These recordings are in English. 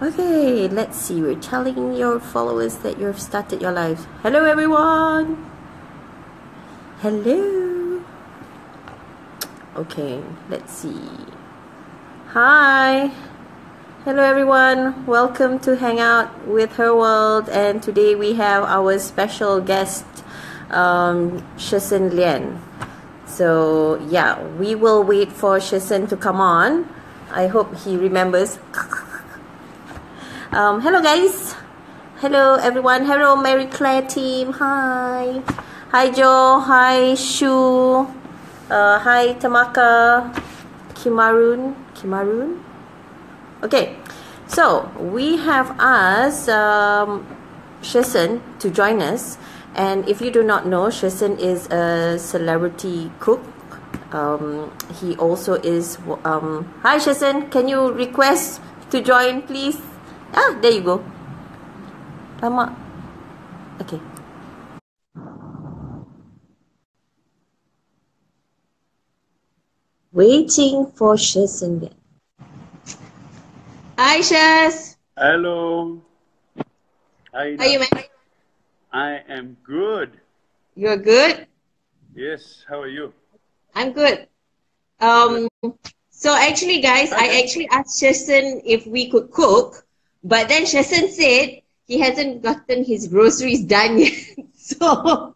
Okay, let's see. We're telling your followers that you've started your live. Hello, everyone. Hello. Okay, let's see. Hi. Hello, everyone. Welcome to Hangout with Her World. And today we have our special guest, Sherson Lian. So, yeah, we will wait for Sherson to come on. I hope he remembers. Hello guys. Hello everyone. Hello Mary Claire team. Hi. Hi Joe. Hi Shu. Hi Tamaka. Kimarun. Okay. So we have asked Sherson to join us. And if you do not know, Sherson is a celebrity cook. He also is... hi Sherson. Can you request to join please? Ah, there you go. Lama. Okay. Waiting for Sherson. Hi, Shers. Hello. Hi, How are you, man? I am good. You're good? Yes. How are you? I'm good. So actually, guys, I actually asked Sherson if we could cook, but then Sherson said he hasn't gotten his groceries done yet. So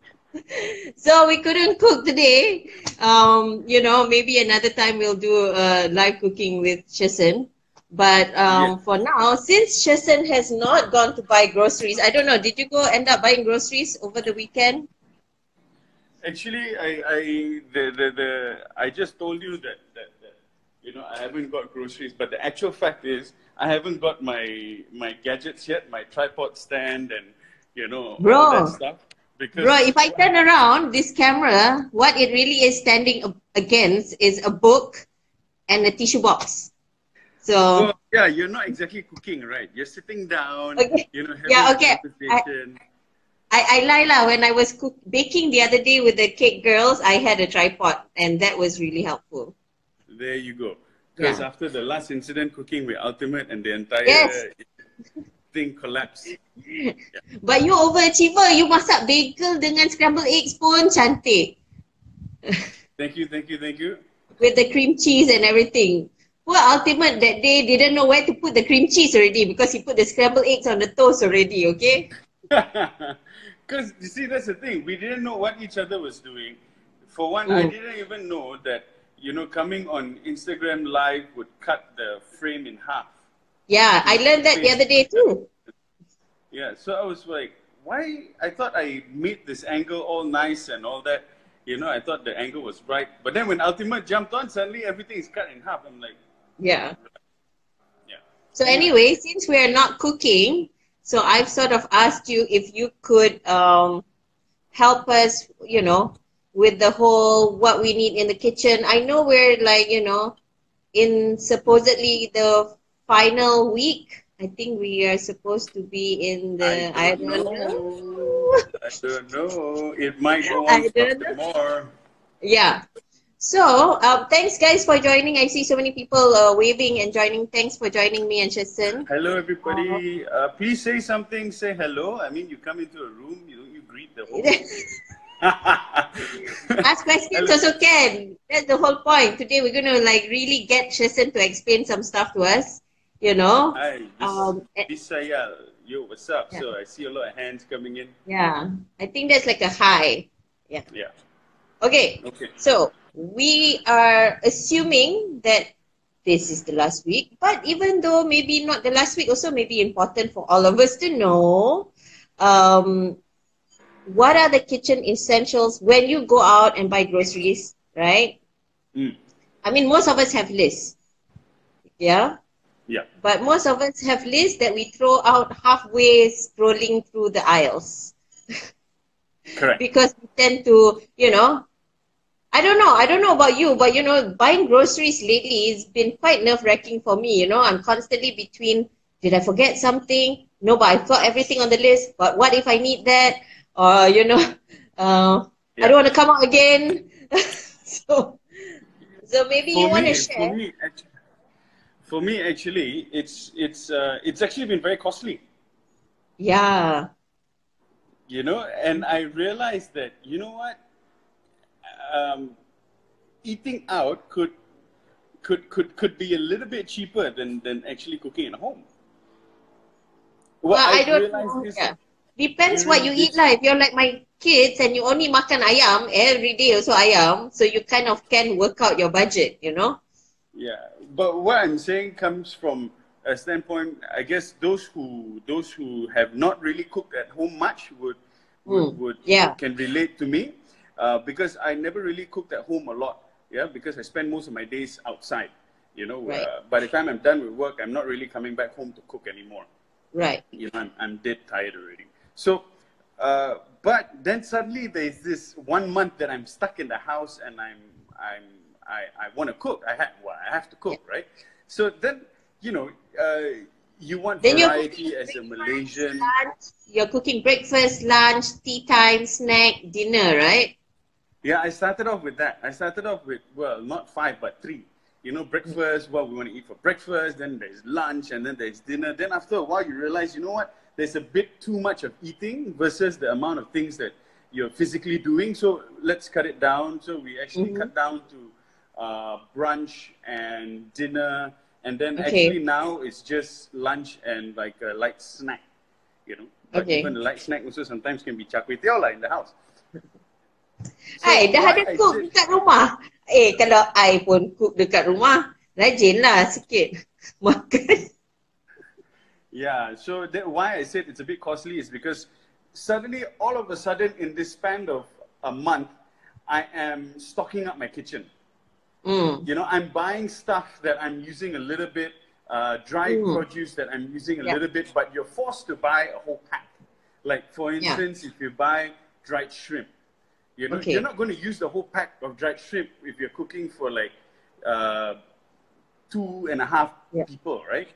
we couldn't cook today. You know, maybe another time we'll do live cooking with Sherson. But for now, since Sherson has not gone to buy groceries, I don't know, did you go end up buying groceries over the weekend? Actually, I just told you that you know I haven't got groceries, but the actual fact is I haven't got my gadgets yet, my tripod stand, and you know all that stuff. Because bro, if I turn around this camera, what it really is standing against is a book and a tissue box. So yeah, you're not exactly cooking, right? You're sitting down, okay. you know, having a conversation. I lie lah. When I was baking the other day with the cake girls, I had a tripod, and that was really helpful. There you go. Because after the last incident cooking with Ultimate and the entire thing collapsed. But you overachiever. You masak bagel dengan scrambled eggs pun cantik. Thank you. With the cream cheese and everything. Poor Ultimate that day didn't know where to put the cream cheese already because he put the scrambled eggs on the toast already, okay? Because, you see, that's the thing. We didn't know what each other was doing. For one, I didn't even know that, you know, coming on Instagram Live would cut the frame in half. Yeah, I learned that the other day too. Yeah, so I was like, why? I thought I made this angle all nice and all that. You know, I thought the angle was right. But then when Ultimate jumped on, suddenly everything is cut in half. I'm like... Yeah. So anyway, since we're not cooking, so I've sort of asked you if you could help us, you know, with the whole what we need in the kitchen. I know we're like, you know, in supposedly the final week. I think we are supposed to be in the... I don't know. I don't know. It might go on more. Yeah. So, thanks guys for joining. I see so many people waving and joining. Thanks for joining me and Sherson. Hello everybody. Please say something. Say hello. I mean, you come into a room, you greet the whole Ask questions also can. That's the whole point. Today we're going to like really get Sherson to explain some stuff to us. You know? Hi, this yo, what's up? Yeah. So I see a lot of hands coming in. Yeah. I think that's like a hi. Yeah. Yeah. Okay. So we are assuming that this is the last week, but even though maybe not the last week, also maybe important for all of us to know what are the kitchen essentials when you go out and buy groceries, right? I mean, most of us have lists. Yeah? Yeah. But most of us have lists that we throw out halfway scrolling through the aisles. Correct. Because we tend to, you know, I don't know about you, but you know, buying groceries lately has been quite nerve-wracking for me. You know, I'm constantly between, did I forget something? No, but I've got everything on the list. But what if I need that? Or, you know, I don't want to come out again. So maybe you want to share. For me, actually, it's actually been very costly. Yeah. You know, and I realized that, you know what, eating out could be a little bit cheaper than actually cooking at home. Well, Well, I I've don't realized know. this Yeah. Depends what during you eat this. lah. If you're like my kids and you only makan ayam every day, also ayam, so you kind of can work out your budget, you know? Yeah, but what I'm saying comes from a standpoint. I guess those who have not really cooked at home much would Yeah. can relate to me, because I never really cooked at home a lot. Yeah, because I spend most of my days outside. You know, Right. by the time I'm done with work, I'm not really coming back home to cook anymore. Right. You know, I'm dead tired already. So, but then suddenly there's this 1 month that I'm stuck in the house and I want to cook. I have to Yeah. cook, right? So then, you know, you want Then you're cooking variety as a breakfast, Malaysian. lunch. You're cooking breakfast, lunch, tea time, snack, dinner, right? Yeah, I started off with that. I started off with, well, not five, but three. You know, breakfast, what we want to eat for breakfast, then there's lunch, and then there's dinner. Then after a while, you realize, you know what, there's a bit too much of eating versus the amount of things that you're physically doing. So let's cut it down. So we actually Mm-hmm. cut down to brunch and dinner. And then actually Okay. now it's just lunch and like a light snack, you know. But even Okay. the light snack also sometimes can be char kway teow lah in the house. Ai, So dah why ada I cook said, dekat rumah. Kalau I pun cook dekat rumah, rajin lah sikit makan. yeah, so why I said it's a bit costly is because suddenly, all of a sudden, in this span of a month, I am stocking up my kitchen. Mm. You know, I'm buying stuff that I'm using a little bit, dry Mm. produce that I'm using a Yeah. little bit, but you're forced to buy a whole pack. Like, for Yeah. instance, if you buy dried shrimp, you know, you're Okay. not going to use the whole pack of dried shrimp if you're cooking for like 2.5 Yeah. people, right?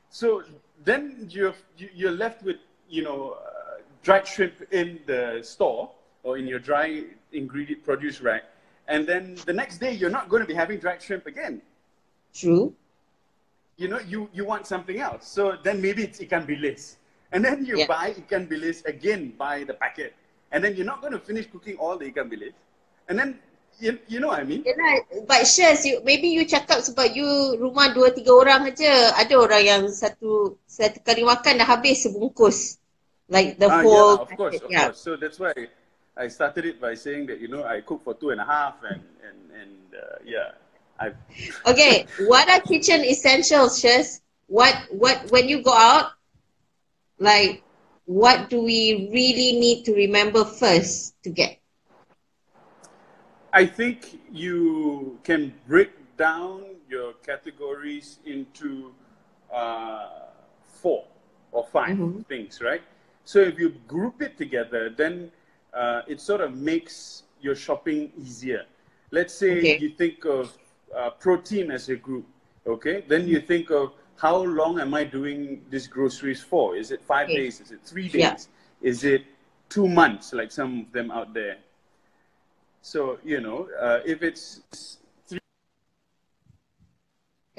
So then you're left with, you know, dried shrimp in the store or in your dry ingredient produce rack, and then the next day you're not going to be having dried shrimp again. True. You know, you want something else. So then maybe it's ikan bilis, and then you Yeah. buy ikan bilis again by the packet, and then you're not going to finish cooking all the ikan bilis, and then you know what I mean? Yelah, but Shaz, maybe you cakap sebab you rumah 2-3 orang aja. Ada orang yang satu kali makan dah habis sebungkus. Like the Yeah, whole of course, packet. of Yeah. course. So that's why I started it by saying that, you know, I cook for 2.5, and yeah, I. Okay, what are kitchen essentials, Shaz? What when you go out, like what do we really need to remember first to get? I think you can break down your categories into 4 or 5 Mm-hmm. things, right? So if you group it together, then it sort of makes your shopping easier. Let's say Okay. you think of protein as a group, okay? Then you think of how long am I doing these groceries for? Is it 5 Okay. days? Is it 3 Yeah. days? Is it 2 months, like some of them out there? So, you know, if it's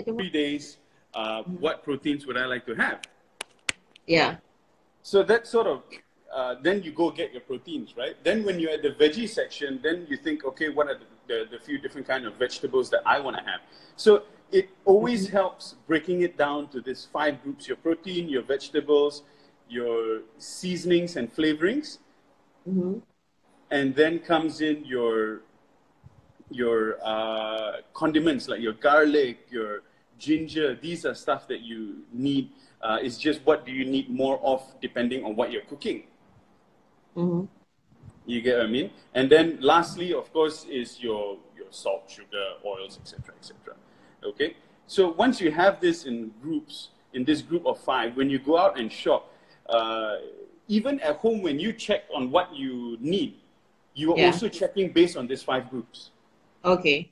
I don't know. 3 days, what proteins would I like to have? Yeah. So that sort of, then you go get your proteins, right? Then when you're at the veggie section, then you think, okay, what are the few different kind of vegetables that I want to have? So it always helps breaking it down to these 5 groups: your protein, your vegetables, your seasonings and flavorings, Mm-hmm. and then comes in your condiments, like your garlic, your ginger. These are stuff that you need. It's just what do you need more of depending on what you're cooking. Mm-hmm. You get what I mean? And then lastly, of course, is your salt, sugar, oils, etc., etc. Okay? So once you have this in groups, in this group of 5, when you go out and shop, even at home, when you check on what you need, you are Yeah. also checking based on these 5 groups. Okay.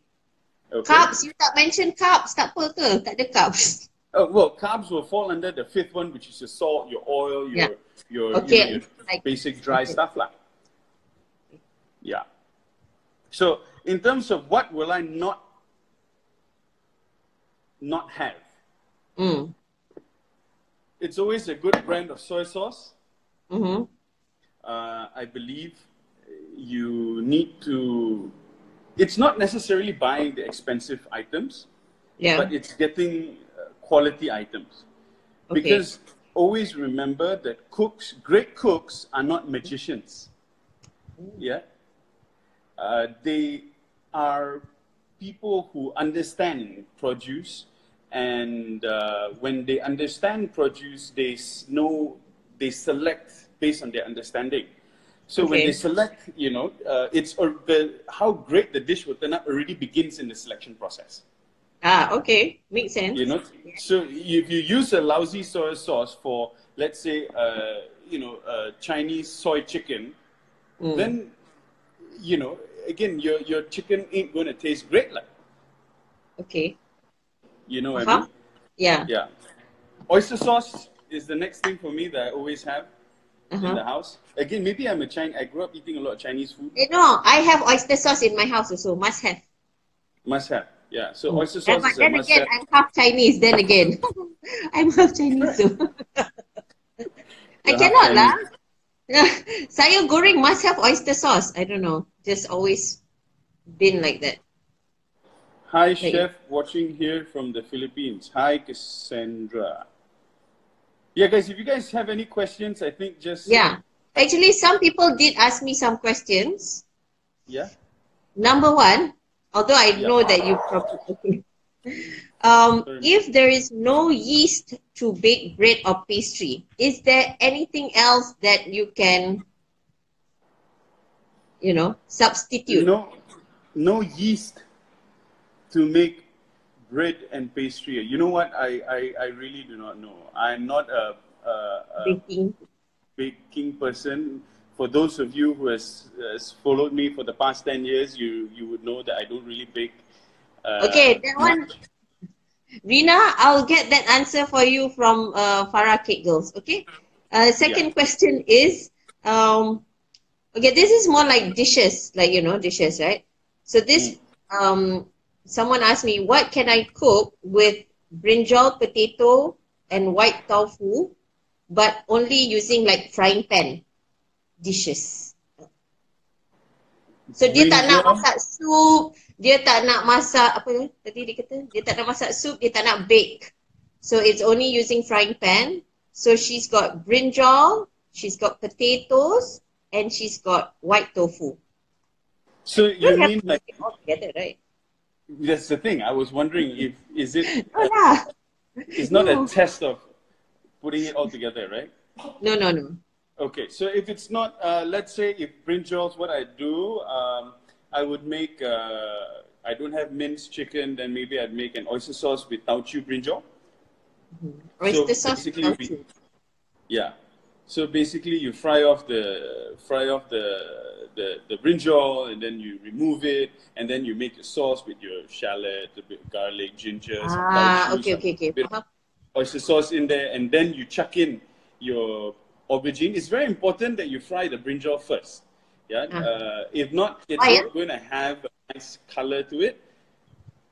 Okay? Carbs, you tak mention carbs, tak apa ke? Tak ada carbs. Well, carbs will fall under the 5th one, which is your salt, your oil, Yeah. your Okay. your Like, basic dry okay. stuff like. Yeah. So in terms of what will I not have, Mm. It's always a good brand of soy sauce. Mm-hmm. I believe you need to, it's not necessarily buying the expensive items, Yeah. but it's getting quality items. Okay. Because always remember that cooks, great cooks, are not magicians. Yeah. They are people who understand produce, and when they understand produce, they select based on their understanding. So when they Okay. select, it's how great the dish will turn out already begins in the selection process. Ah, okay. Makes You sense. know, so if you use a lousy soy sauce for, let's say, Chinese soy chicken, Mm. then again, your chicken ain't going to taste great, like. Okay. You know what I Uh-huh. mean? Yeah. Yeah. Oyster sauce is the next thing for me that I always have in Uh-huh. the house. Again, maybe I grew up eating a lot of Chinese food. No, I have oyster sauce in my house also. Must have. Must have. Yeah. So Mm. oyster Yeah, sauce but is a then must again, have. I'm half Chinese. Then again, I'm half Chinese, Right. so I You're half cannot lah. Chinese. Sayur goreng must have oyster sauce. I don't know. Just always been like that. Hi, Like, chef, watching here from the Philippines. Hi, Cassandra. Yeah, guys, if you guys have any questions, I think just, yeah. Actually, some people did ask me some questions. yeah, Number one, although I yeah. know that you probably okay. Sorry. If there is no yeast to bake bread or pastry, is there anything else that you can, substitute? No, no yeast to make bread and pastry. You know what? I really do not know. I'm not a Baking. baking person. For those of you who has followed me for the past 10 years, you would know that I don't really bake Okay, that one, much. Rina, I'll get that answer for you from Farah Cake Girls. Okay. Yeah. Second question is, okay, this is more like dishes, like dishes, right? So Mm. this, someone asked me, what can I cook with brinjal, potato, and white tofu, but only using like frying pan dishes. So dia tak nak Brinjal. masak sup, dia tak nak masak apa ya? Tadi dia kata dia tak nak masak sup, dia tak nak bake. So it's only using frying pan. So she's got brinjal, she's got potatoes, and she's got white tofu. So You you don't have mean to like, make it all together, right? that's the thing. I was wondering if is it No lah. it's not a No. test of putting it all together, right? No, no, no. Okay, so if it's not, let's say if brinjal's what I do, I would make, I don't have minced chicken, then maybe I'd make an oyster sauce with tauchu brinjal. So Oyster sauce basically, without you. yeah. So basically, you fry off the brinjal, and then you remove it, and then you make your sauce with your shallot, a bit of garlic, ginger, some Ah, tauchu, okay, some okay, okay. bit of oyster sauce in there, and then you chuck in your aubergine. It's very important that you fry the brinjal first. Yeah. If not, it's Why? not going to have a nice color to it.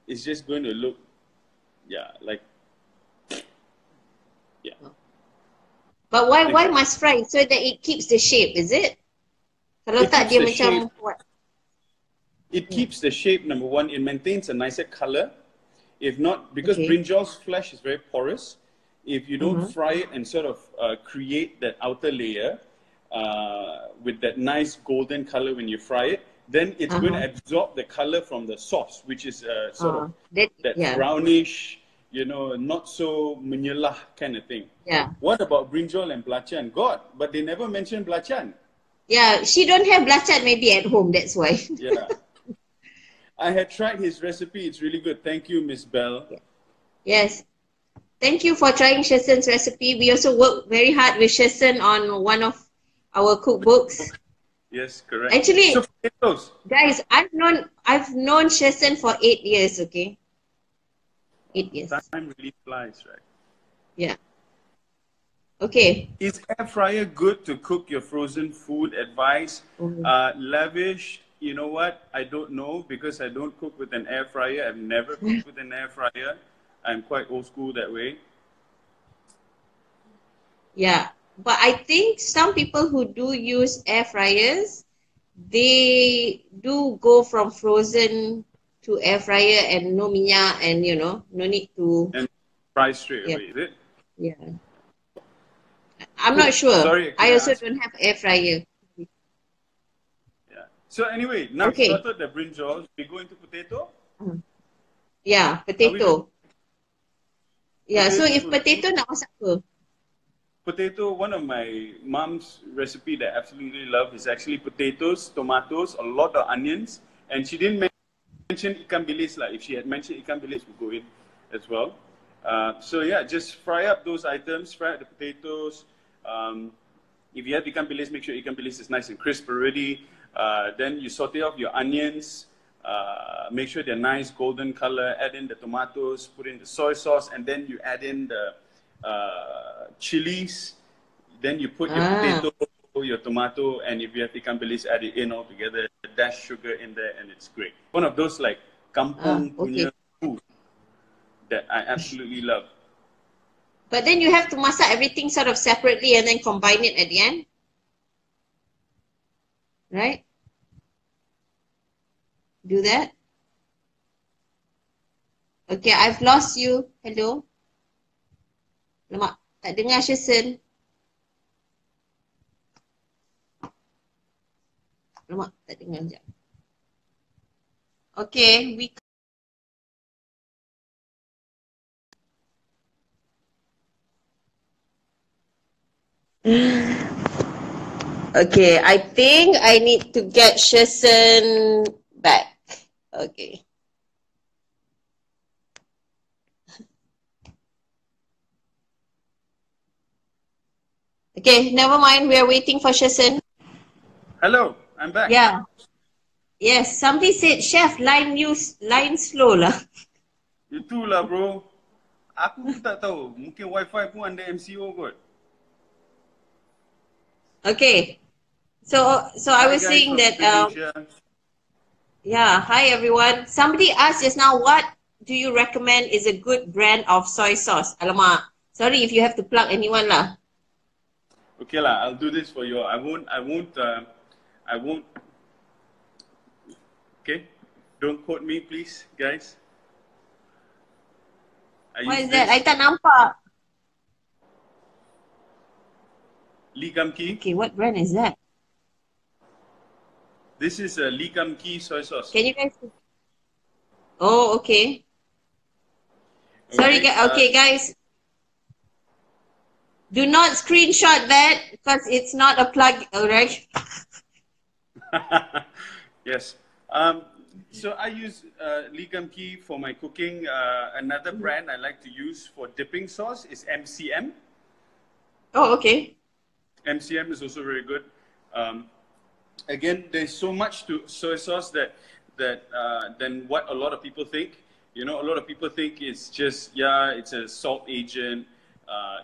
It's just going to look, yeah, like, yeah. But why must fry so that it keeps the shape? Is it? Kalau It tak keeps dia the macam shape. what? It keeps the shape. Number one, it maintains a nicer color. If not, because Okay. brinjal's flesh is very porous, if you don't fry it and sort of create that outer layer with that nice golden color when you fry it, then it's going to absorb the color from the sauce, which is sort of that Yeah. brownish, not so menyelah kind of thing. Yeah. What about brinjal and belacan? God, but they never mention belacan. Yeah, she don't have belacan maybe at home, that's why. Yeah. I had tried his recipe. It's really good. Thank you, Miss Bell. Yes. Thank you for trying Sherson's recipe. We also work very hard with Sherson on one of our cookbooks. Yes, correct. Actually, so potatoes. guys, I've known Sherson for 8 years, okay? 8 years. Time really flies, right? Yeah. Okay. Is air fryer good to cook your frozen food? Advice? Lavish, you know what? I don't know because I don't cook with an air fryer. I've never cooked with an air fryer. I'm quite old school that way. Yeah, but I think some people who do use air fryers, they do go from frozen to air fryer and no minyak and no need to. And fry straight Yeah, away, is it? yeah. I'm not Cool. sure. Sorry, can I I also ask? don't have air fryer. Yeah. So anyway, now we Okay. sorted the brinjals. We go into potato. Uh, Yeah, Are we ready? potato. Yeah, so Potatoes if will do. potato nak masak apa? Potato, one of my mom's recipe that I absolutely love is actually potatoes, tomatoes, a lot of onions, and she didn't mention ikan bilis lah. If she had mentioned ikan bilis, we'll go in as well. So yeah, just fry up those items, fry up the potatoes. If you have ikan bilis, make sure ikan bilis is nice and crisp already. Then you saute off your onions, make sure they're nice golden color, add in the tomatoes, put in the soy sauce, and then you add in the chilies. Then you put your Ah, potato, your tomato, and if you have ikan bilis, add it in all together, dash sugar in there, and it's great. One of those like kampung okay. punya food that I absolutely love. But then you have to masak everything sort of separately and then combine it at the end, right? Do that. Okay, I've lost you. Hello? Lemak. Tak dengar, Sherson. Lemak. Tak dengar sekejap. Okay, we... Okay, I think I need to get Sherson back. Okay. Okay, never mind. We are waiting for Sherson. Hello, I'm back. Yeah. Yes, somebody said, Chef, line slow lah. Itulah bro. Aku pun tak tahu. Mungkin wifi pun under MCO kot. Okay. So I Hi was guys saying from that Indonesia. yeah, hi everyone. Somebody asked just now, what do you recommend is a good brand of soy sauce? Alamak. Sorry if you have to plug anyone lah. Okay lah, I'll do this for you. I won't. Okay, don't quote me, please, guys. I What use is that? I this tak nampak. Lee Kum Kee. Okay, what brand is that? This is a Lee Kum Kee soy sauce. Can you guys see? Oh, okay. Sorry, Okay. okay, guys. Do not screenshot that because it's not a plug, alright? Yes. So I use Lee Kum Kee for my cooking. Another brand I like to use for dipping sauce is MCM. Oh, okay. MCM is also very good. Again, there's so much to soy sauce that than what a lot of people think. You know, a lot of people think it's just it's a salt agent.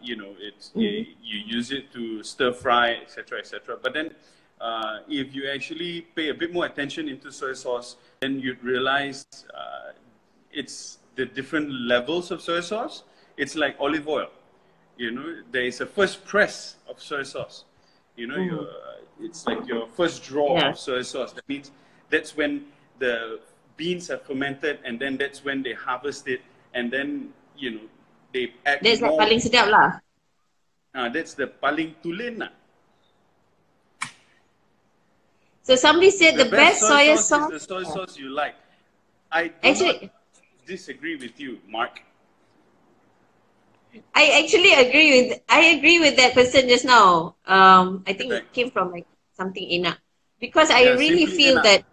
You know, you use it to stir fry, etc., etc. But then, if you actually pay a bit more attention into soy sauce, then you'd realize it's the different levels of soy sauce. It's like olive oil. You know, there is a first press of soy sauce. You know, it's like your first draw of soy sauce. That means that's when the beans are fermented, and then that's when they harvest it, and then they add That's more. like paling sedap lah. That's the paling tulen lah. So somebody said the best soy sauce is the soy sauce you like. I do not disagree with you, Mark. I actually agree with that person just now. I think it came from like something Eena. Because I really feel that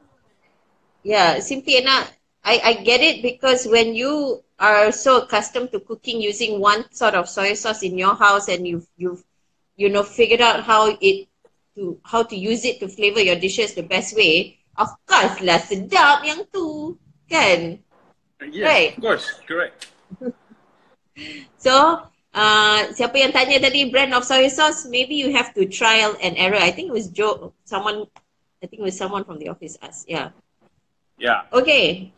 simply Eena, I get it because when you are so accustomed to cooking using one sort of soy sauce in your house and you've figured out how to use it to flavor your dishes the best way, of course lah sedap yang tu, kan? Yes, right? Of course, correct. So, siapa yang tanya tadi brand of soy sauce, maybe you have to trial and error. I think it was someone from the office asked. Yeah. Okay.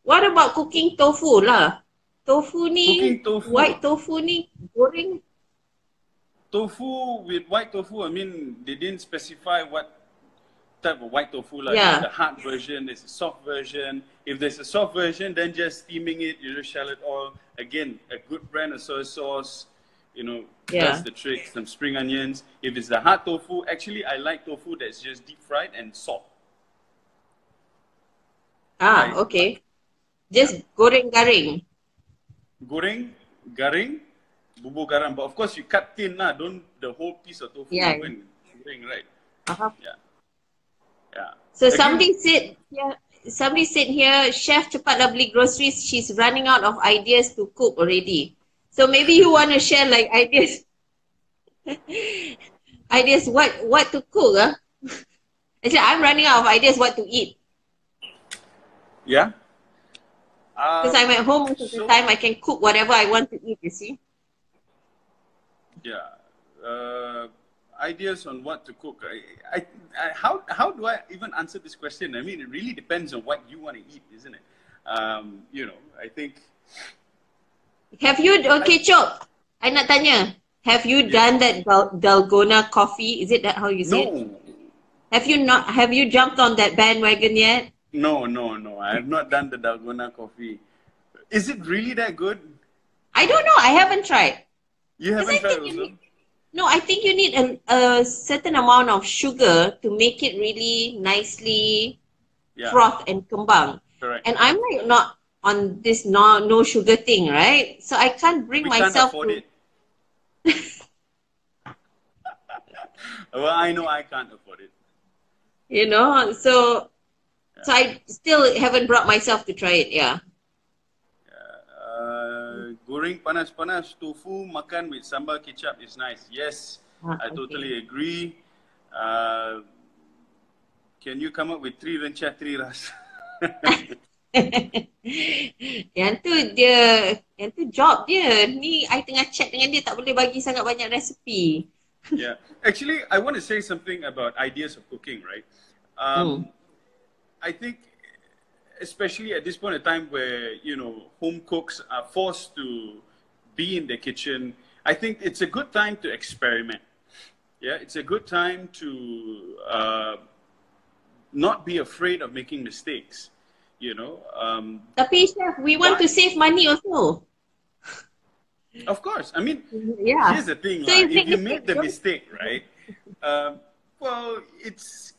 What about cooking tofu lah? White tofu ni goreng. tofu with white tofu, I mean, they didn't specify what type of white tofu. Like, Yeah. there's the hard version, there's a soft version. If there's a soft version, then just steaming it, you just shell it all. Again, a good brand of soy sauce, you know, does Yeah. the trick. Some spring onions. If it's the hard tofu, actually, I like tofu that's just deep fried and salt. Ah, I, okay. yeah. Just goreng garing. Goreng, garing, bubur garam. But of course, you cut thin lah. Don't the whole piece of tofu Yeah. go and goreng, right? Uh-huh. Yeah. Yeah. So Again, somebody said here, chef cepatlah beli groceries. She's running out of ideas to cook already. So maybe you want to share like ideas, ideas what to cook, huh? Actually, I'm running out of ideas what to eat yeah. because I'm at home most of the So, time. I can cook whatever I want to eat. You see? yeah. Ideas on what to cook. How do I even answer this question? I mean, it really depends on what you want to eat, isn't it? You know, I think. Have you okay, Chok? I nak tanya. Have you Yes. done that dalgona coffee? Is it that how you say it? No, Have you not? Have you jumped on that bandwagon yet? no. I have not done the dalgona coffee. Is it really that good? I don't know. I haven't tried. You Because haven't I tried think you also? need, no, I think you need a certain amount of sugar to make it really nicely Yeah, froth and kembang. correct. And I'm like not on this no sugar thing, right? So I can't bring We can't myself afford to, it. Well, I know I can't afford it. you know. So I still haven't brought myself to try it. Yeah. Goreng panas-panas tofu makan with sambal kicap is nice. Yes, I Okay. totally agree. Can you come up with 3 rencah 3 rasa? Yang tu job dia. Ni I tengah chat dengan dia tak boleh bagi sangat banyak resepi. Yeah, actually, I want to say something about ideas of cooking, right? I think, especially at this point in time where, you know, home cooks are forced to be in the kitchen, I think it's a good time to experiment. Yeah, it's a good time to not be afraid of making mistakes. You know, Tapi chef, we want to save money also. of course. I mean, Yeah. here's the thing, So lah. you If make you the made the mistake, right? Well, it's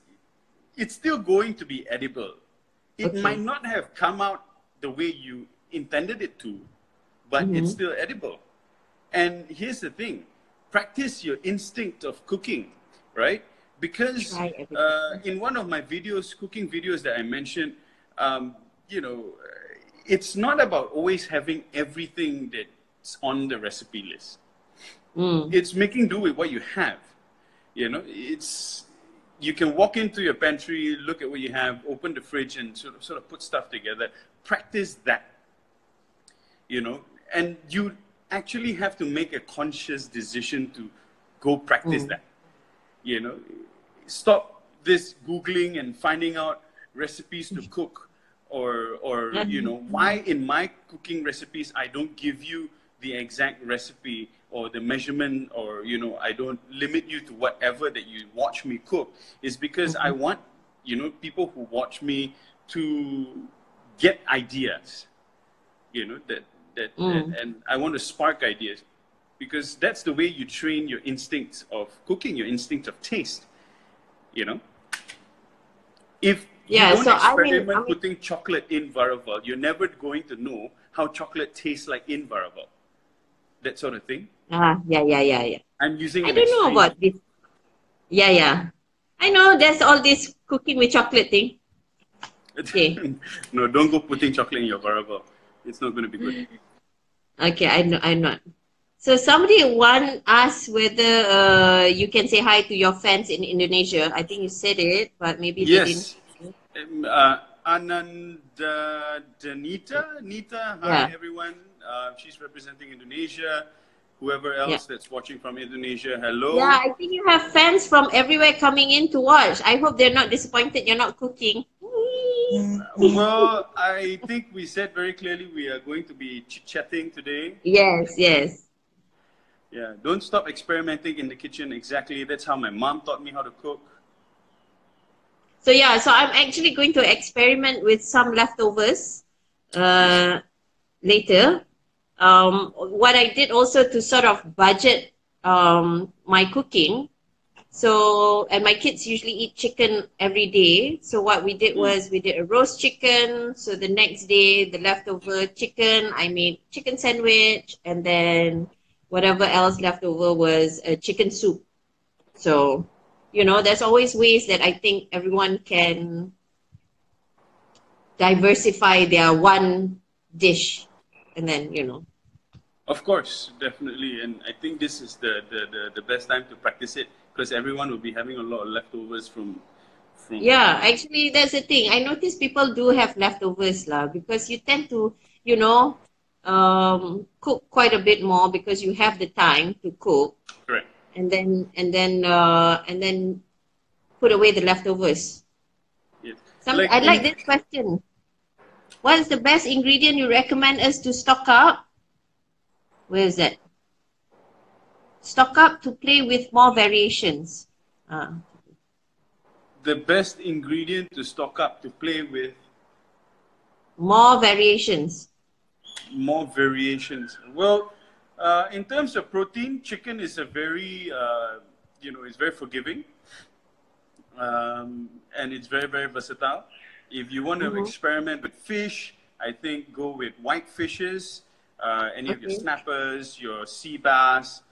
still going to be edible. It Okay. might not have come out the way you intended it to, but it's still edible. And here's the thing, practice your instinct of cooking, right? Because Try everything. in one of my videos, cooking videos that I mentioned, you know, it's not about always having everything that's on the recipe list. It's making do with what you have. You know, you can walk into your pantry, look at what you have, open the fridge, and sort of put stuff together. Practice that. You know, and you actually have to make a conscious decision to go practice that. You know, stop this Googling and finding out recipes to cook, or you know, why in my cooking recipes I don't give you the exact recipe or the measurement, or you know, I don't limit you to whatever that you watch me cook, is because I want, you know, people who watch me to get ideas, you know, and I want to spark ideas, because that's the way you train your instincts of cooking, your instinct of taste, you know. If you don't experiment putting chocolate in Varaval, you're never going to know how chocolate tastes like in Varaval. That sort of thing. Yeah. I'm using I an don't know extreme. about this. Yeah. I know there's all this cooking with chocolate thing. Okay. No, don't go putting chocolate in your Varaval. It's not going to be good. Okay, I'm not. So somebody asked whether you can say hi to your fans in Indonesia. I think you said it, but maybe they didn't. Yes. Ananda Danita. Nita, hi everyone. She's representing Indonesia. Whoever else that's watching from Indonesia, hello. Yeah, I think you have fans from everywhere coming in to watch. I hope they're not disappointed you're not cooking. Well, I think we said very clearly we are going to be chit-chatting today. Yes. Yeah, don't stop experimenting in the kitchen. Exactly. That's how my mom taught me how to cook. So yeah, so I'm actually going to experiment with some leftovers later. What I did also to sort of budget my cooking. So, and my kids usually eat chicken every day. So what we did Mm. was we did a roast chicken. So the next day, the leftover chicken, I made chicken sandwich, and then whatever else left over was a chicken soup. So, there's always ways that I think everyone can diversify their one dish, and then. Of course, definitely. And I think this is the best time to practice it because everyone will be having a lot of leftovers from Yeah, actually, that's the thing. I notice people do have leftovers lah because you tend to, you know, cook quite a bit more because you have the time to cook, correct. and then put away the leftovers. Yes. I Like like in this question. What is the best ingredient you recommend us to stock up? Where is that? Stock up to play with more variations. the best ingredient to stock up to play with More variations. more variations. Well, in terms of protein, chicken is a very it's very forgiving, and it's very very versatile. If you want to Mm-hmm. experiment with fish, I think go with white fishes. Any of your Okay. snappers, your sea bass,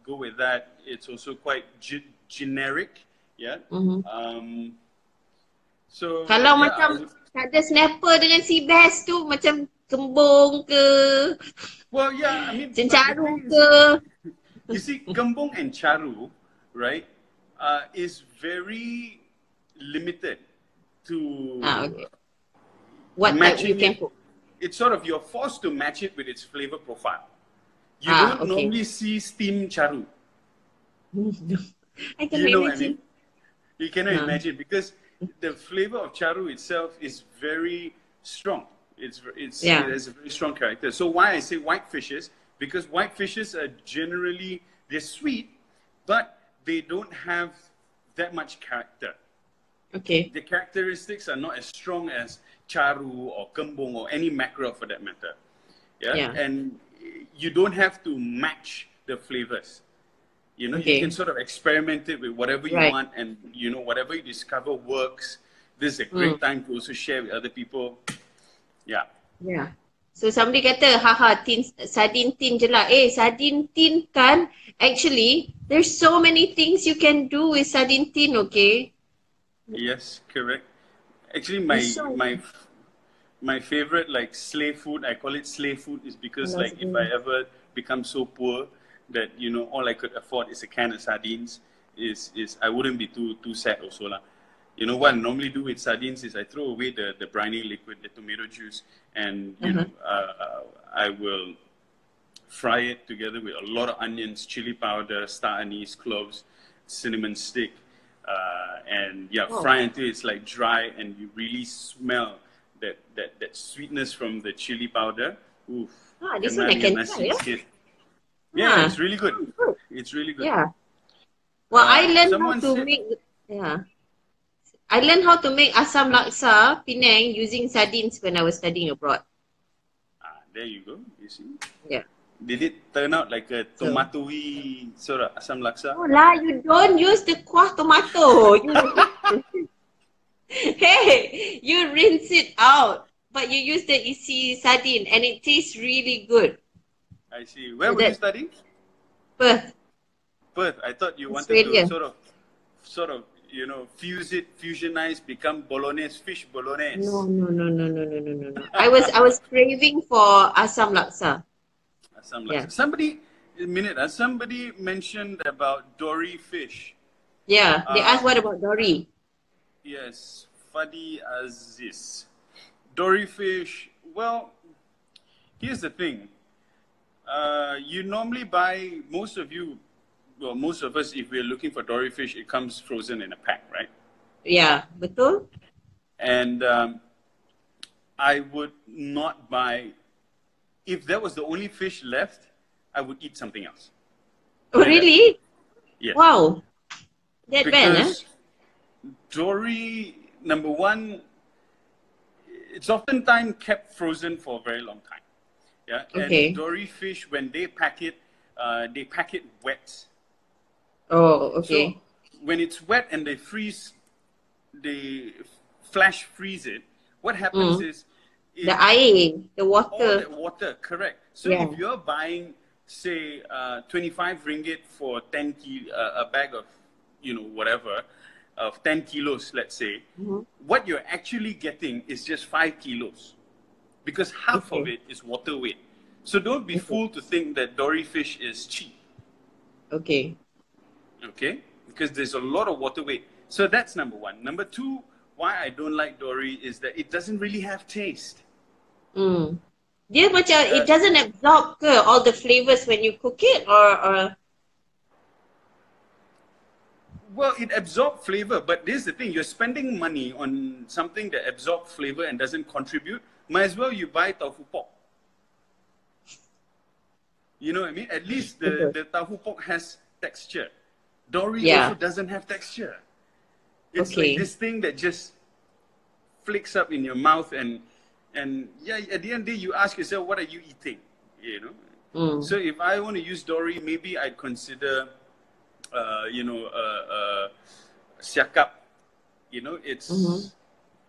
go with that. It's also quite generic, yeah. Mm-hmm. So Kalau yeah, I macam would. tak ada snapper dengan sea bass tu macam kembung ke, Well, yeah, I mean, but the cencaru thing is, ke. you see, Gambong and Charu, right, is very limited to Okay. What type you matching can it. cook? It's sort of you're forced to match it with its flavor profile. You don't Okay. normally see steamed charu. I Do can you know what I mean? imagine. You cannot Ah, imagine because the flavor of charu itself is very strong. It yeah. has a very strong character. So why I say white fishes, because white fishes are generally they're sweet, but they don't have that much character. Okay. The characteristics are not as strong as charu or kembung or any mackerel for that matter. Yeah, Yeah. and you don't have to match the flavors. You can Okay. sort of experiment it with whatever you Right. want, and whatever you discover works. This is a Mm. great time to also share with other people. Yeah. Yeah. So somebody kata, haha, sardine tin je lah. Sardine tin kan, actually, there's so many things you can do with sardine tin, okay? Yes, correct. Actually, There's my so my my favorite like slave food, I call it slave food, is because like if I many. ever become so poor that all I could afford is a can of sardines, is I wouldn't be too sad also lah. What I normally do with sardines is I throw away the briny liquid, the tomato juice, and Uh-huh. I will fry it together with a lot of onions, chili powder, star anise, cloves, cinnamon stick, and yeah, Oh. fry until it's like dry, and you really smell that sweetness from the chili powder. Oof, This one kena I dengan can try, nasi yeah? sikit. Yeah, it's Ah, really good. sounds good. It's really good. Yeah. Well, I learned how Someone to said, make, yeah. I learned how to make asam laksa, Penang, using sardines when I was studying abroad. there you go. You see, Yeah. did it turn out like a So, tomatoey sort of asam laksa? no lah, you don't use the kuah tomato. Hey, you rinse it out, but you use the isi sardine, and it tastes really good. I see. Where So were you that studying? Perth, Perth. I thought you wanted to Australia. sort of, fusionize, become bolognese, fish bolognese. No, no, no, no, no, no, no, no, no. I was craving for asam laksa. Assam Yeah. laksa. Somebody mentioned about dory fish. Yeah. They asked what Um, about dory? yes, Fadi Aziz. Dory fish. Well, here's the thing. You normally buy, most of us, if we're looking for dory fish, it comes frozen in a pack, right? Yeah, betul? And I would not buy, if that was the only fish left, I would eat something else. Oh, really? Yes. Wow. That bad, huh? Because dory, number one, it's oftentimes kept frozen for a very long time. Yeah, and Okay. dory fish, when they pack it wet. Oh, So okay. when it's wet and they flash freeze it, what happens is The it air, the all water. that water, correct. So Yeah. if you're buying, say, 25 ringgit for a bag of, whatever, of 10 kilos, let's say, what you're actually getting is just 5 kilos because half of Okay. it is water weight. So don't be Okay. fooled to think that dory fish is cheap, Okay. okay? Because there's a lot of water weight. So that's number one. Number two, why I don't like dory is that it doesn't really have taste. Dia macam it doesn't absorb ke all the flavors when you cook it or Well, it absorbs flavor, but this is the thing: you're spending money on something that absorbs flavor and doesn't contribute. Might as well you buy tofu pork. You know what I mean? At least the tofu pork has texture. Dory also yeah. doesn't have texture. It's like Okay. this thing that just flicks up in your mouth and yeah, at the end of the day, you ask yourself, what are you eating? You know. So if I want to use dory, maybe I'd consider, siakap. You know, it's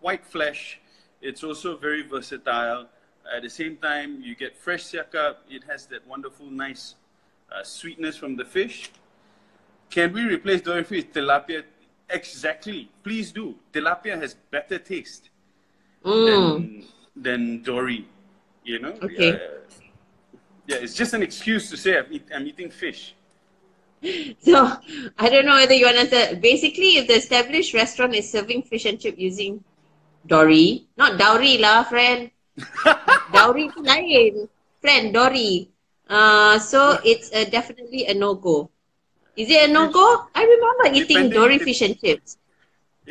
white flesh. It's also very versatile. At the same time, you get fresh siakap. It has that wonderful, nice sweetness from the fish. Can we replace dory fish with tilapia? Exactly. Please do. Tilapia has better taste than dory. You know? Okay. Yeah, it's just an excuse to say I'm eating fish. So I don't know whether you want to answer. Basically, if the established restaurant is serving fish and chip using dory, not dowry lah, friend. Dowry tu lain. Friend, dory. So it's definitely a no-go. Is it a no-go? I remember eating Depending dory fish and chips.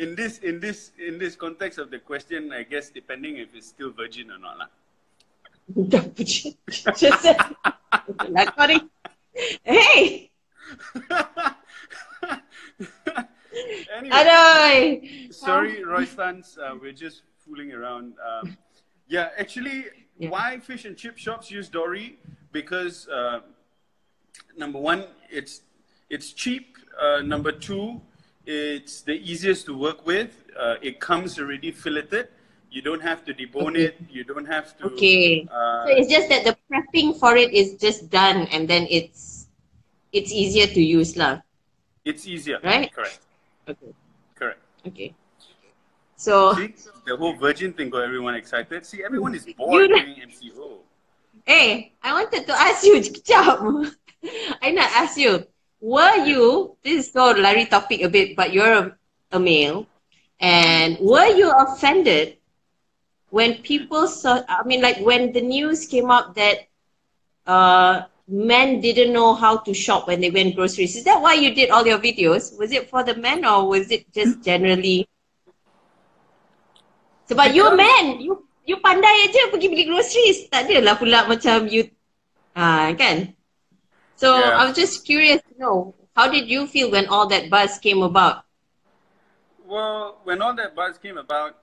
in this context of the question, I guess depending if it's still virgin or not lah. Hey! Anyway, Adoy! sorry, Roy Stans, we're just fooling around. Yeah, actually, why fish and chip shops use dory? Because number one, it's cheap. Number two, it's the easiest to work with. It comes already filleted. You don't have to debone it. You don't have to. Okay. So it's just that the prepping for it is just done and then it's easier to use lah. It's easier. Right? Correct. Okay. Correct. Okay. So see, the whole virgin thing got everyone excited. See, everyone is bored doing MCO. Hey, I wanted to ask you, sekejap. I nak ask you, were you, this is so lari topic a bit, but you're a male, and were you offended when people saw, I mean, like when the news came up that men didn't know how to shop when they went groceries? Is that why you did all your videos? Was it for the men or was it just generally? Sebab you man, you pandai aja pergi beli groceries. Tak adalah pula macam you, kan? So I was just curious to know, how did you feel when all that buzz came about? Well, when all that buzz came about,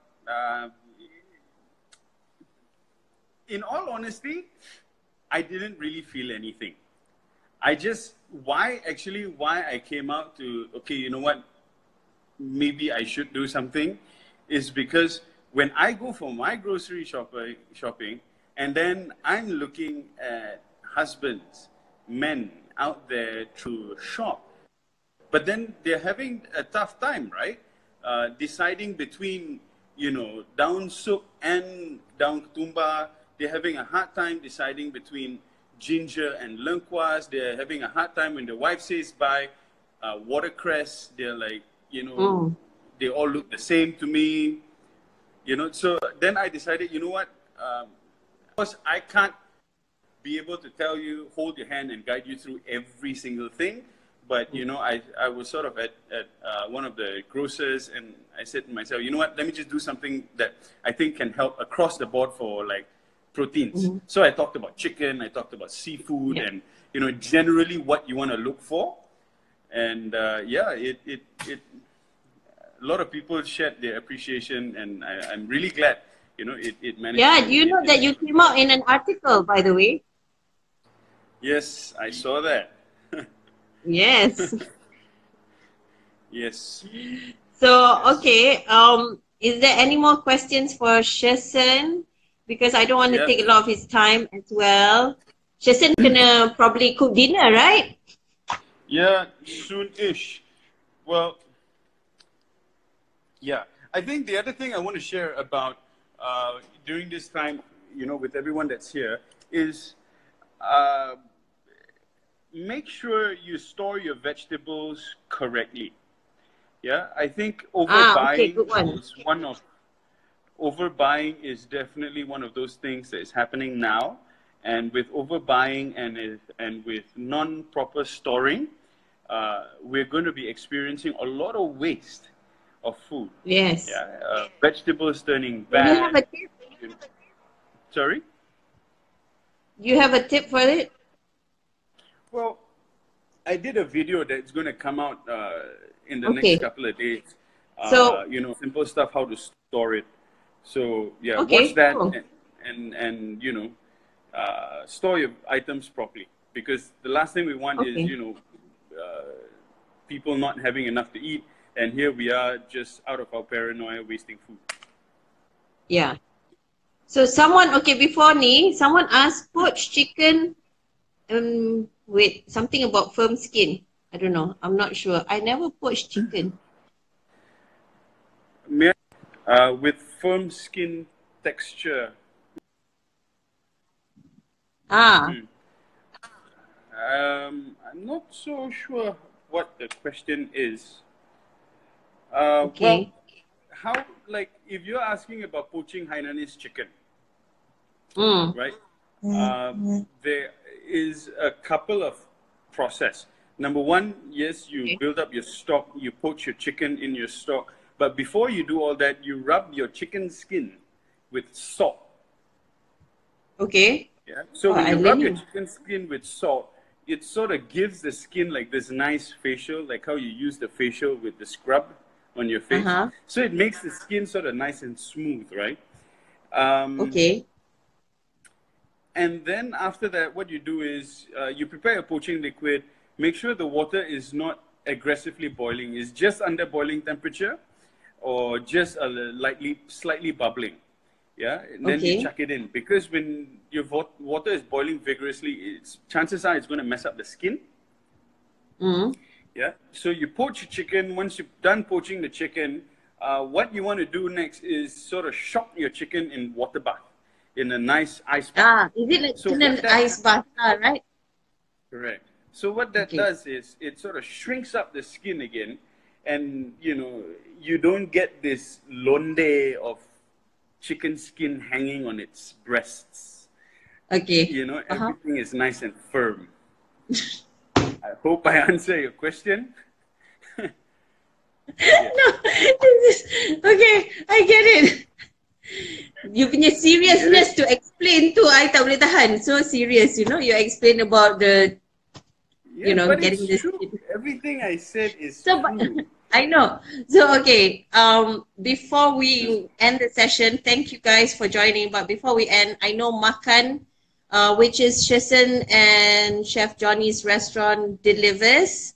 in all honesty, I didn't really feel anything. Why I came out to, okay, you know what, maybe I should do something, is because when I go for my grocery shopping, and then I'm looking at husbands, men out there to shop, but then they're having a tough time, right? Deciding between, daun sup and daun ketumbar. They're having a hard time deciding between ginger and lengkuas. They're having a hard time when the wife says buy watercress. They're like, they all look the same to me. So then I decided, you know what? Of course, I can't be able to tell you, hold your hand and guide you through every single thing. But, I was sort of at one of the grocers and I said to myself, you know what? Let me just do something that I think can help across the board for like proteins. So I talked about chicken, I talked about seafood, and you know, generally what you want to look for. And yeah, it a lot of people shared their appreciation, and I'm really glad, you know, it managed. Yeah, do you know that you came out in an article, by the way? Yes, I saw that. Yes. Yes. So, okay, is there any more questions for Sherson? Because I don't want to take a lot of his time as well. Sherson gonna probably cook dinner, right? Yeah, soon-ish. Well, yeah. I think the other thing I want to share about during this time, you know, with everyone that's here, is make sure you store your vegetables correctly. Yeah, I think Okay, good one. Overbuying is definitely one of those things that is happening now. And with overbuying and with non-proper storing, we're going to be experiencing a lot of waste of food. Yes. Yeah, vegetables turning Do you have a bad. tip? Sorry? You have a tip for it? Well, I did a video that's going to come out in the next Okay. couple of days. So, You know, simple stuff, how to store it. So yeah, watch okay, that cool. and you know, store your items properly, because the last thing we want is, you know, people not having enough to eat, and here we are just out of our paranoia wasting food. Yeah. So someone, okay, before me, someone asked poached chicken with something about firm skin. I don't know. I'm not sure. I never poached chicken. With firm skin texture. Ah. I'm not so sure what the question is. Well, Okay. how, like, if you're asking about poaching Hainanese chicken, right? There is a couple of process. Number one, yes, you build up your stock, you poach your chicken in your stock, but before you do all that, you rub your chicken skin with salt. Okay. Yeah. So when you rub your chicken skin with salt, it sort of gives the skin like this nice facial, like how you use the facial with the scrub on your face. So it makes the skin sort of nice and smooth, right? Okay. And then after that, what you do is you prepare a poaching liquid. Make sure the water is not aggressively boiling. It's just under boiling temperature or just slightly bubbling. Yeah, and then you chuck it in, because when your water is boiling vigorously, chances are it's going to mess up the skin. Yeah, so you poach your chicken. Once you're done poaching the chicken, what you want to do next is sort of shock your chicken in water bath, in a nice ice bath. Is it like in an ice bath, right? Correct. So what that does is it sort of shrinks up the skin again, and you know, you don't get this londe of chicken skin hanging on its breasts. Okay. You know, everything is nice and firm. I hope I answer your question. No, okay, I get it. You punya seriousness to explain tu, I tak boleh tahan. So serious, you know, you explain about the, you know, but getting it's this. True. Everything I said is true. I know. So, okay, before we end the session, thank you guys for joining. But before we end, I know Makhan, which is Sherson and Chef Johnny's restaurant, delivers.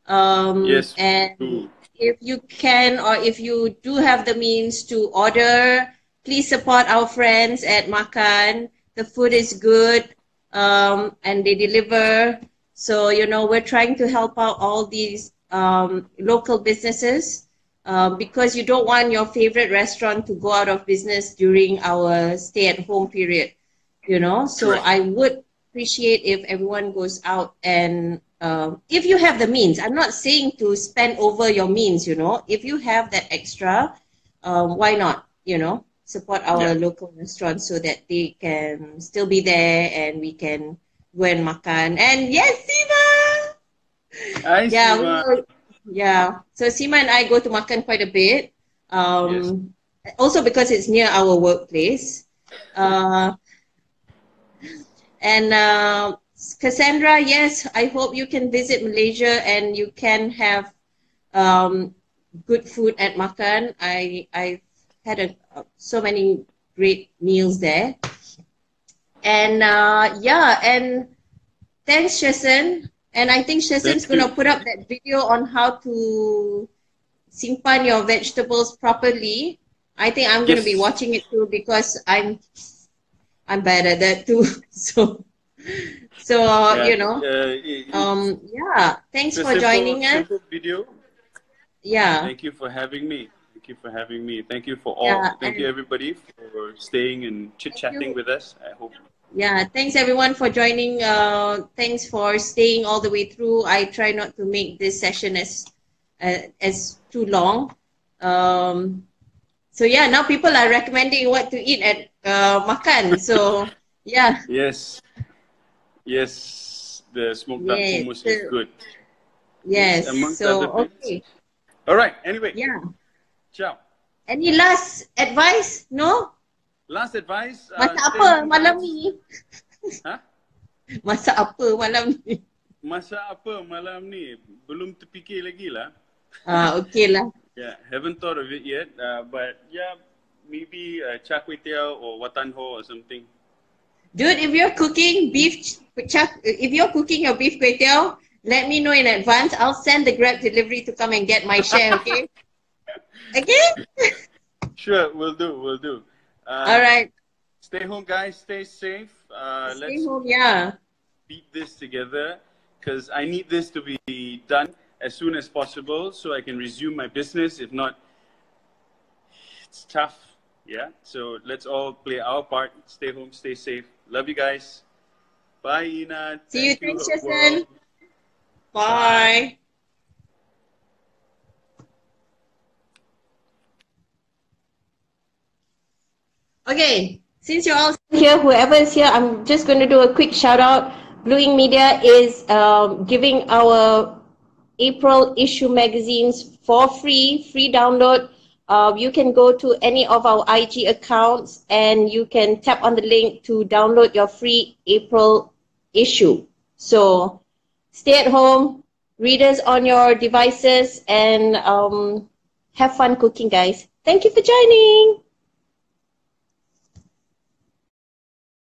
Yes. And if you can, or if you do have the means to order, please support our friends at Makhan. The food is good, and they deliver. So, you know, we're trying to help out all these local businesses, because you don't want your favorite restaurant to go out of business during our stay-at-home period, you know. So I would appreciate if everyone goes out and if you have the means. I'm not saying to spend over your means, you know. If you have that extra, why not, you know, support our local restaurants so that they can still be there and we can go and makan. And yes, Siva! Hi, Siva. Yeah. So Sima and I go to Makhan quite a bit. Also because it's near our workplace. And Cassandra, yes, I hope you can visit Malaysia and you can have good food at Makhan. I've had so many great meals there. And yeah, and thanks, Sherson. And I think Sherson's Thank going to you. put up that video on how to simpan your vegetables properly. I think I'm going to be Yes. watching it too because I'm bad at that too. So Yeah. you know, It's yeah. Thanks a for joining us. simple video. Yeah, Thank you for having me. Thank you for having me. Thank you for all. yeah, Thank you and everybody for staying and chit thank chatting you. with us. I hope. Yeah, thanks everyone for joining. Thanks for staying all the way through. I try not to make this session as too long. Um, so yeah, now people are recommending what to eat at Makhan. So yeah, Yes. Yes. The smoked duck yeah, hummus is so, good. Yes, yes. amongst other So things. okay, All right. Anyway, yeah. ciao. Any last advice? No? Last advice: Masak stay apa home, malam guys. ni? Huh? Masak apa malam ni? Masak apa malam ni? Belum terfikir lagi lah. Okay lah. Yeah, haven't thought of it yet. But yeah, maybe char kway teow or watan ho or something. Dude, if you're cooking if you're cooking your beef kway teow, let me know in advance. I'll send the Grab delivery to come and get my share, okay? Okay? Sure, we'll do. We'll do. All right. Stay home, guys. Stay safe. Stay Let's home, yeah. beat this together because I need this to be done as soon as possible so I can resume my business. If not, it's tough. Yeah. So let's all play our part. Stay home. Stay safe. Love you guys. Bye, Eena. See you. Thank you, Thanks, world. Jason. Bye. Okay, since you're all here, whoever is here, I'm just going to do a quick shout out. Blue Ink Media is giving our April issue magazines for free download. You can go to any of our IG accounts and you can tap on the link to download your free April issue. So stay at home, read us on your devices, and have fun cooking, guys. Thank you for joining.